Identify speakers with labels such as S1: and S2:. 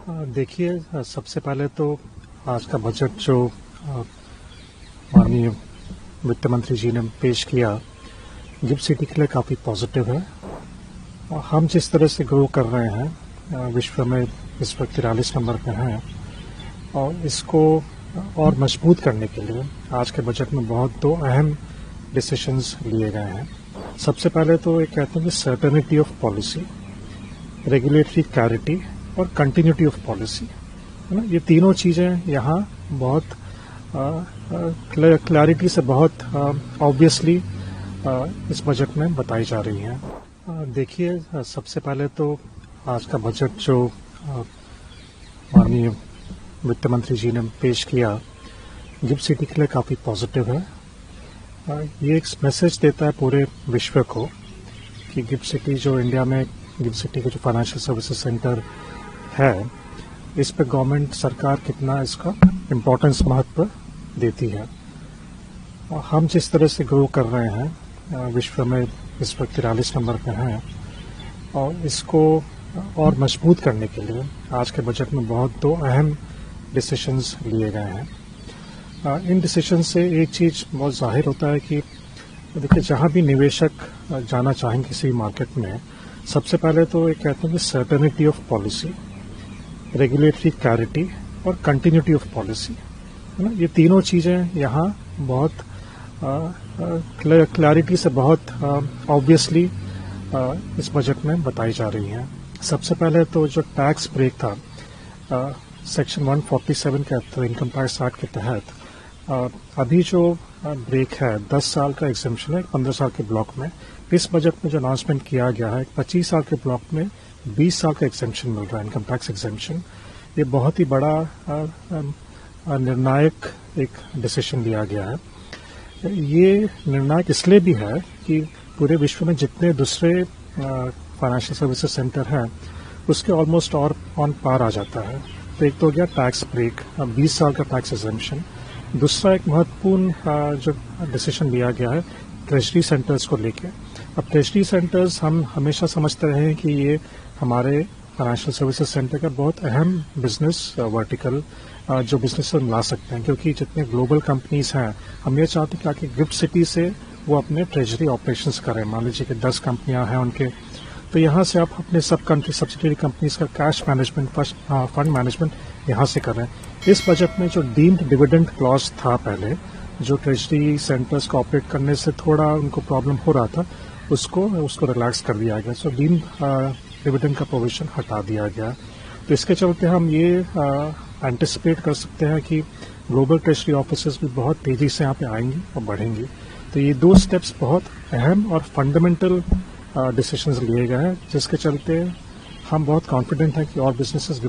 S1: देखिए, सबसे पहले तो आज का बजट जो माननीय वित्त मंत्री जी ने पेश किया, गिफ्ट सिटी के लिए काफ़ी पॉजिटिव है। और हम जिस तरह से ग्रो कर रहे हैं, विश्व में इस वक्त 43 नंबर पे हैं, और इसको और मजबूत करने के लिए आज के बजट में बहुत दो अहम डिसीशंस लिए गए हैं। सबसे पहले तो एक कहते हैं कि certainty of policy, regulatory clarity और कंटिन्यूटी ऑफ पॉलिसी, है ना। ये तीनों चीज़ें यहाँ बहुत क्लैरिटी से बहुत ऑब्वियसली इस बजट में बताई जा रही हैं। देखिए, सबसे पहले तो आज का बजट जो माननीय वित्त मंत्री जी ने पेश किया, गिफ्ट सिटी के लिए काफ़ी पॉजिटिव है। ये एक मैसेज देता है पूरे विश्व को कि गिफ्ट सिटी जो इंडिया में गिफ्ट सिटी का जो फाइनेंशियल सर्विसेज सेंटर है, इस पे गवर्नमेंट सरकार कितना इसका इम्पोर्टेंस महत्व देती है। और हम जिस तरह से ग्रो कर रहे हैं, विश्व में इस वक्त 43 नंबर पे हैं, और इसको और मजबूत करने के लिए आज के बजट में बहुत दो अहम डिसीशंस लिए गए हैं। इन डिसीजन से एक चीज़ बहुत जाहिर होता है कि देखिए, जहाँ भी निवेशक जाना चाहें किसी भी मार्केट में, सबसे पहले तो एक कहते हैं कि certainty of policy, regulatory clarity और कंटिन्यूटी ऑफ पॉलिसी, है ना। ये तीनों चीज़ें यहाँ बहुत क्लैरिटी से बहुत ऑब्वियसली इस बजट में बताई जा रही हैं। सबसे पहले तो जो टैक्स ब्रेक था, सेक्शन 147 के इनकम टैक्स एक्ट के तहत अभी जो ब्रेक है 10 साल का एग्जेम्पशन है 15 साल के ब्लॉक में। इस बजट में जो अनाउंसमेंट किया गया है 25 साल के ब्लॉक में 20 साल का एग्जेम्पशन मिल रहा है, इनकम टैक्स एग्जेम्पशन। ये बहुत ही बड़ा निर्णायक एक डिसीजन लिया गया है। ये निर्णायक इसलिए भी है कि पूरे विश्व में जितने दूसरे फाइनेंशियल सर्विसेज सेंटर हैं, उसके ऑलमोस्ट और ऑन पार आ जाता है। तो एक तो हो गया टैक्स ब्रेक, 20 साल का टैक्स एग्जेम्पशन। दूसरा एक महत्वपूर्ण जो डिसीजन लिया गया है ट्रेजरी सेंटर्स को लेके। अब ट्रेजरी सेंटर्स हम हमेशा समझते रहे हैं कि ये हमारे फाइनेंशियल सर्विसेज सेंटर का बहुत अहम बिजनेस वर्टिकल जो बिजनेस हम ला सकते हैं, क्योंकि जितने ग्लोबल कंपनीज हैं, हम ये चाहते हैं कि गिफ्ट सिटी से वो अपने ट्रेजरी ऑपरेशंस करें। मान लीजिए कि 10 कंपनियां हैं उनके, तो यहाँ से आप अपने सब कंट्री सब्सिडरी कंपनीज का कैश मैनेजमेंट, फंड मैनेजमेंट यहाँ से करें। इस बजट में जो डीम्ड डिविडेंड क्लॉज था पहले, जो ट्रेजरी सेंटर्स को ऑपरेट करने से थोड़ा उनको प्रॉब्लम हो रहा था, उसको रिलैक्स कर दिया गया। सो डीम्ड डिविडेंड का प्रोविजन हटा दिया गया। तो इसके चलते हम ये एंटिसिपेट कर सकते हैं कि ग्लोबल ट्रेजरी ऑफिसर्स भी बहुत तेजी से यहाँ पे आएंगी और बढ़ेंगी। तो ये दो स्टेप्स बहुत अहम और फंडामेंटल डिसीजंस लिए गए हैं, जिसके चलते हम बहुत कॉन्फिडेंट हैं कि और बिजनेसेस